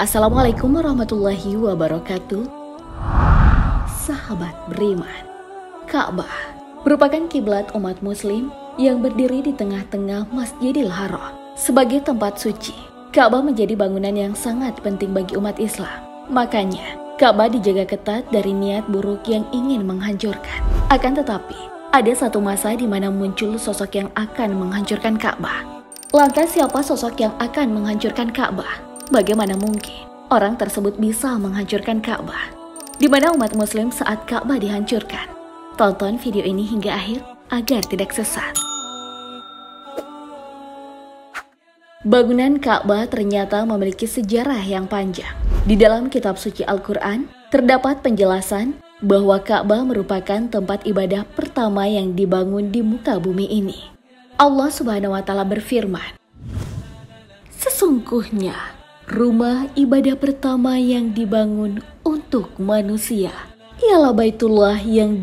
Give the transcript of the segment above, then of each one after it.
Assalamualaikum warahmatullahi wabarakatuh. Sahabat beriman, Ka'bah merupakan kiblat umat muslim yang berdiri di tengah-tengah Masjidil Haram. Sebagai tempat suci, Ka'bah menjadi bangunan yang sangat penting bagi umat Islam. Makanya, Ka'bah dijaga ketat dari niat buruk yang ingin menghancurkan. Akan tetapi, ada satu masa di mana muncul sosok yang akan menghancurkan Ka'bah. Lantas siapa sosok yang akan menghancurkan Ka'bah? Bagaimana mungkin orang tersebut bisa menghancurkan Ka'bah? Di mana umat muslim saat Ka'bah dihancurkan? Tonton video ini hingga akhir agar tidak sesat. Bangunan Ka'bah ternyata memiliki sejarah yang panjang. Di dalam kitab suci Al-Quran, terdapat penjelasan bahwa Ka'bah merupakan tempat ibadah pertama yang dibangun di muka bumi ini. Allah Subhanahu wa Ta'ala berfirman, "Sesungguhnya rumah ibadah pertama yang dibangun untuk manusia ialah Baitullah yang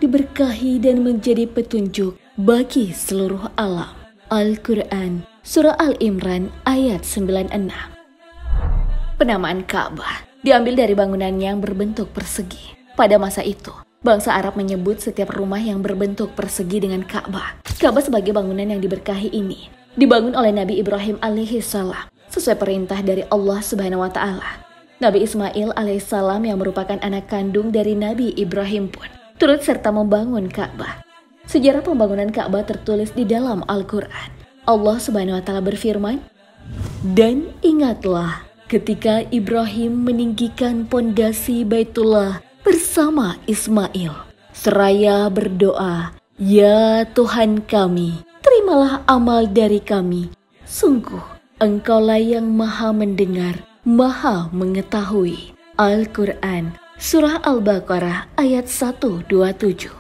diberkahi dan menjadi petunjuk bagi seluruh alam." Al-Quran, Surah Al-Imran ayat 96. Penamaan Ka'bah diambil dari bangunan yang berbentuk persegi. Pada masa itu, bangsa Arab menyebut setiap rumah yang berbentuk persegi dengan Ka'bah. Ka'bah sebagai bangunan yang diberkahi ini dibangun oleh Nabi Ibrahim alaihissalam sesuai perintah dari Allah Subhanahu wa Ta'ala. Nabi Ismail alaihissalam yang merupakan anak kandung dari Nabi Ibrahim pun turut serta membangun Ka'bah. Sejarah pembangunan Ka'bah tertulis di dalam Al-Quran. Allah Subhanahu wa Ta'ala berfirman, "Dan ingatlah ketika Ibrahim meninggikan pondasi Baitullah bersama Ismail, seraya berdoa, 'Ya Tuhan kami, terimalah amal dari kami. Sungguh Engkaulah yang maha mendengar, maha mengetahui." Al-Quran, Surah Al-Baqarah ayat 127.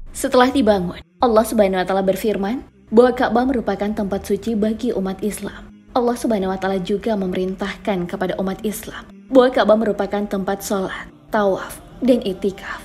Setelah dibangun, Allah Subhanahu wa Ta'ala berfirman bahwa Ka'bah merupakan tempat suci bagi umat Islam. Allah Subhanahu wa Ta'ala juga memerintahkan kepada umat Islam bahwa Ka'bah merupakan tempat sholat, tawaf, dan itikaf.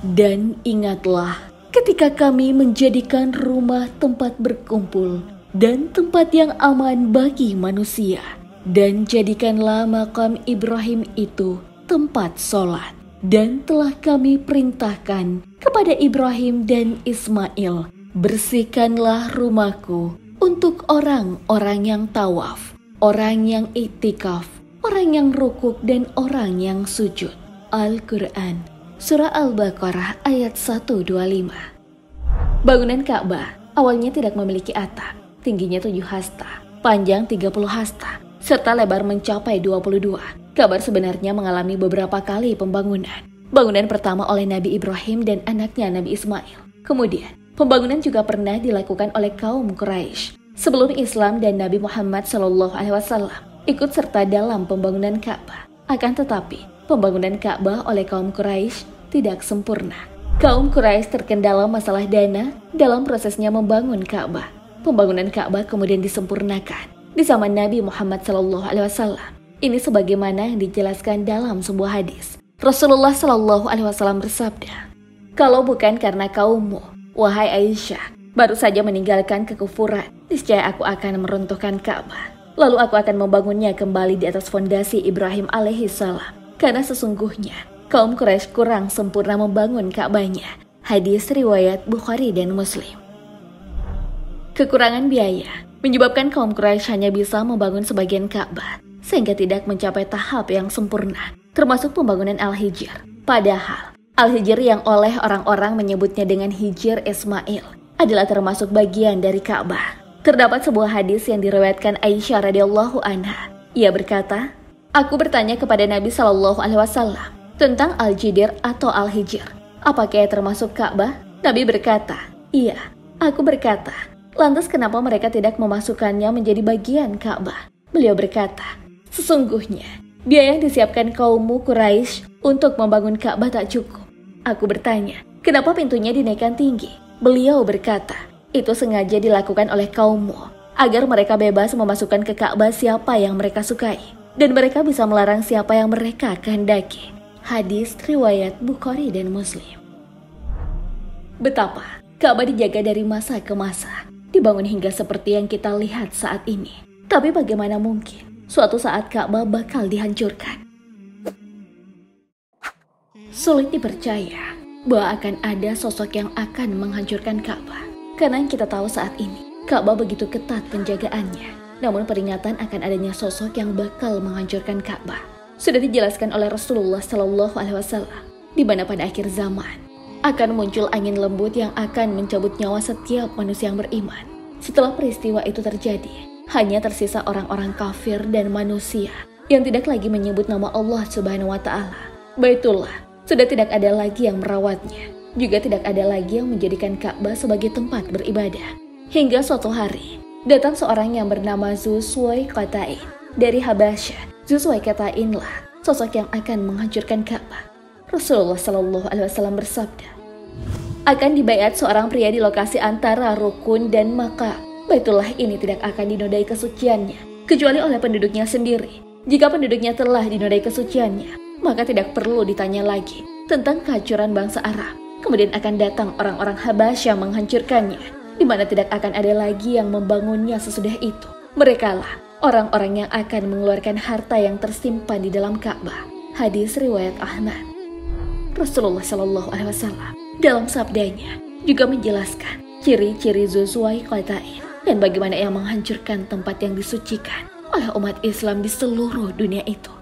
"Dan ingatlah ketika kami menjadikan rumah tempat berkumpul dan tempat yang aman bagi manusia, dan jadikanlah makam Ibrahim itu tempat sholat, dan telah kami perintahkan kepada Ibrahim dan Ismail, bersihkanlah rumahku untuk orang-orang yang tawaf, orang yang iktikaf, orang yang rukuk, dan orang yang sujud." Al-Quran, Surah Al-Baqarah ayat 125. Bangunan Ka'bah awalnya tidak memiliki atap. Tingginya 7 hasta, panjang 30 hasta, serta lebar mencapai 22. Ka'bah sebenarnya mengalami beberapa kali pembangunan. Bangunan pertama oleh Nabi Ibrahim dan anaknya Nabi Ismail. Kemudian, pembangunan juga pernah dilakukan oleh kaum Quraisy sebelum Islam dan Nabi Muhammad SAW ikut serta dalam pembangunan Ka'bah. Akan tetapi, pembangunan Ka'bah oleh kaum Quraisy tidak sempurna. Kaum Quraisy terkendala masalah dana dalam prosesnya membangun Ka'bah. Pembangunan Ka'bah kemudian disempurnakan di zaman Nabi Muhammad SAW. Ini sebagaimana yang dijelaskan dalam sebuah hadis. Rasulullah SAW bersabda, "Kalau bukan karena kaummu, wahai Aisyah, baru saja meninggalkan kekufuran, niscaya aku akan meruntuhkan Ka'bah. Lalu aku akan membangunnya kembali di atas fondasi Ibrahim alaihissalam. Karena sesungguhnya kaum Quraisy kurang sempurna membangun Ka'bahnya." Hadis riwayat Bukhari dan Muslim. Kekurangan biaya menyebabkan kaum Quraisy hanya bisa membangun sebagian Ka'bah, sehingga tidak mencapai tahap yang sempurna, termasuk pembangunan Al-Hijr. Padahal, Al-Hijr yang oleh orang-orang menyebutnya dengan Hijr Ismail adalah termasuk bagian dari Ka'bah. Terdapat sebuah hadis yang diriwayatkan Aisyah radhiyallahu anha. Ia berkata, "Aku bertanya kepada Nabi SAW tentang Al-Jidr atau Al-Hijr. Apakah ia termasuk Ka'bah?" Nabi berkata, "Iya." Aku berkata, "Lantas kenapa mereka tidak memasukkannya menjadi bagian Ka'bah?" Beliau berkata, "Sesungguhnya biaya yang disiapkan kaummu Quraisy untuk membangun Ka'bah tak cukup." Aku bertanya, "Kenapa pintunya dinaikkan tinggi?" Beliau berkata, "Itu sengaja dilakukan oleh kaummu agar mereka bebas memasukkan ke Ka'bah siapa yang mereka sukai, dan mereka bisa melarang siapa yang mereka kehendaki." Hadis riwayat Bukhari dan Muslim. Betapa Ka'bah dijaga dari masa ke masa, dibangun hingga seperti yang kita lihat saat ini. Tapi bagaimana mungkin suatu saat Ka'bah bakal dihancurkan. Sulit dipercaya bahwa akan ada sosok yang akan menghancurkan Ka'bah. Karena yang kita tahu saat ini, Ka'bah begitu ketat penjagaannya. Namun peringatan akan adanya sosok yang bakal menghancurkan Ka'bah sudah dijelaskan oleh Rasulullah SAW, di mana pada akhir zaman akan muncul angin lembut yang akan mencabut nyawa setiap manusia yang beriman. Setelah peristiwa itu terjadi, hanya tersisa orang-orang kafir dan manusia yang tidak lagi menyebut nama Allah Subhanahu wa Ta'ala. Baitullah sudah tidak ada lagi yang merawatnya, juga tidak ada lagi yang menjadikan Ka'bah sebagai tempat beribadah. Hingga suatu hari, datang seorang yang bernama Dzu Suwaikatain dari Habasyah. Dzu Suwaikainlah sosok yang akan menghancurkan Ka'bah. Rasulullah SAW bersabda, akan dibaiat seorang pria di lokasi antara rukun dan makam. Baitullah ini tidak akan dinodai kesuciannya, kecuali oleh penduduknya sendiri. Jika penduduknya telah dinodai kesuciannya, maka tidak perlu ditanya lagi tentang kehancuran bangsa Arab. Kemudian akan datang orang-orang Habasyah menghancurkannya, di mana tidak akan ada lagi yang membangunnya sesudah itu. Merekalah orang-orang yang akan mengeluarkan harta yang tersimpan di dalam Ka'bah. Hadis riwayat Ahmad. Rasulullah SAW dalam sabdanya juga menjelaskan ciri-ciri Dzu Suwaikatain dan bagaimana ia menghancurkan tempat yang disucikan oleh umat Islam di seluruh dunia itu.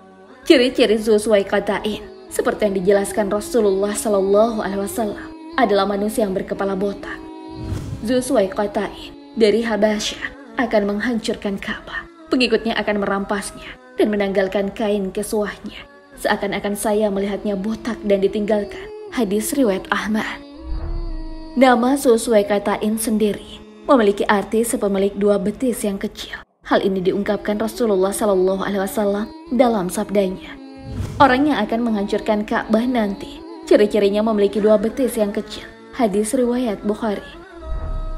Ciri-ciri Dzu Suwaikatain seperti yang dijelaskan Rasulullah SAW adalah manusia yang berkepala botak. Dzu Suwaikatain dari Habasyah akan menghancurkan Ka'bah. Pengikutnya akan merampasnya dan menanggalkan kain kiswahnya. Seakan-akan saya melihatnya botak dan ditinggalkan. Hadis riwayat Ahmad. Nama Dzu Suwaikatain sendiri memiliki arti sepemilik dua betis yang kecil. Hal ini diungkapkan Rasulullah SAW dalam sabdanya. Orang yang akan menghancurkan Ka'bah nanti, ciri-cirinya memiliki dua betis yang kecil. Hadis riwayat Bukhari.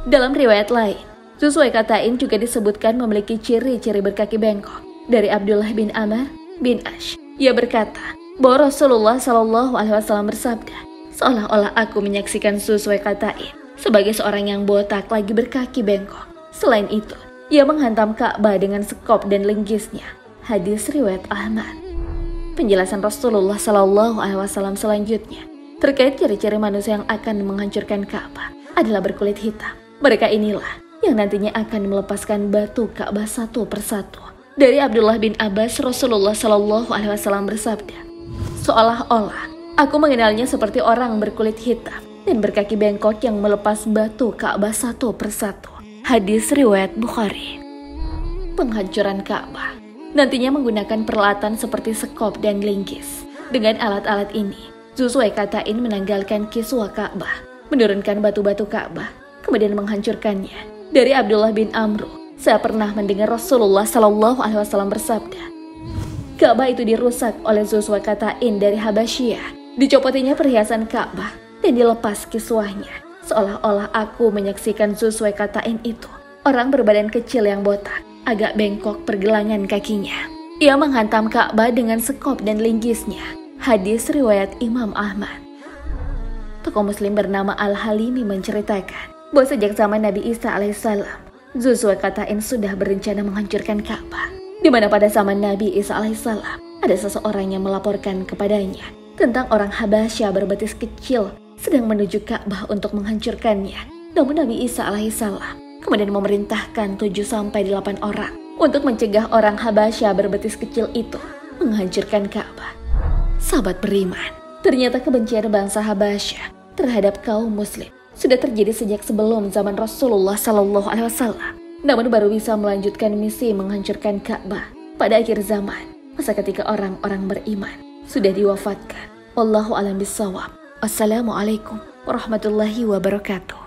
Dalam riwayat lain, Dzu Suwaikatain juga disebutkan memiliki ciri-ciri berkaki bengkok. Dari Abdullah bin Amr bin Ash, ia berkata bahwa Rasulullah SAW bersabda, seolah-olah aku menyaksikan Dzu Suwaikatain sebagai seorang yang botak lagi berkaki bengkok. Selain itu, ia menghantam Ka'bah dengan sekop dan linggisnya. Hadis riwayat Ahmad. Penjelasan Rasulullah SAW selanjutnya terkait ciri-ciri manusia yang akan menghancurkan Ka'bah adalah berkulit hitam. Mereka inilah yang nantinya akan melepaskan batu Ka'bah satu persatu. Dari Abdullah bin Abbas, Rasulullah SAW bersabda, seolah-olah aku mengenalnya seperti orang berkulit hitam dan berkaki bengkok yang melepas batu Ka'bah satu persatu. Hadis riwayat Bukhari. Penghancuran Ka'bah nantinya menggunakan peralatan seperti sekop dan linggis. Dengan alat-alat ini, Dzu Suwaikatain menanggalkan kiswah Ka'bah, menurunkan batu-batu Ka'bah, kemudian menghancurkannya. Dari Abdullah bin Amr, saya pernah mendengar Rasulullah SAW bersabda, Ka'bah itu dirusak oleh Dzu Suwaikatain dari Habasyah. Dicopotinya perhiasan Ka'bah dan dilepas kiswahnya. Seolah-olah aku menyaksikan Dzu Suwaikatain itu, orang berbadan kecil yang botak, agak bengkok pergelangan kakinya. Ia menghantam Ka'bah dengan sekop dan linggisnya. Hadis riwayat Imam Ahmad. Tokoh Muslim bernama Al-Halimi menceritakan bahwa sejak zaman Nabi Isa alaihissalam, Dzu Suwaikatain sudah berencana menghancurkan Ka'bah. Di mana pada zaman Nabi Isa alaihissalam ada seseorang yang melaporkan kepadanya tentang orang Habasyah berbetis kecil sedang menuju Ka'bah untuk menghancurkannya. Namun Nabi Isa alaihissalam kemudian memerintahkan 7-8 orang untuk mencegah orang Habasyah berbetis kecil itu menghancurkan Ka'bah. Sahabat beriman, ternyata kebencian bangsa Habasyah terhadap kaum muslim sudah terjadi sejak sebelum zaman Rasulullah SAW. Namun baru bisa melanjutkan misi menghancurkan Ka'bah pada akhir zaman, masa ketika orang-orang beriman sudah diwafatkan. Wallahu a'lam bishawab. Assalamualaikum warahmatullahi wabarakatuh.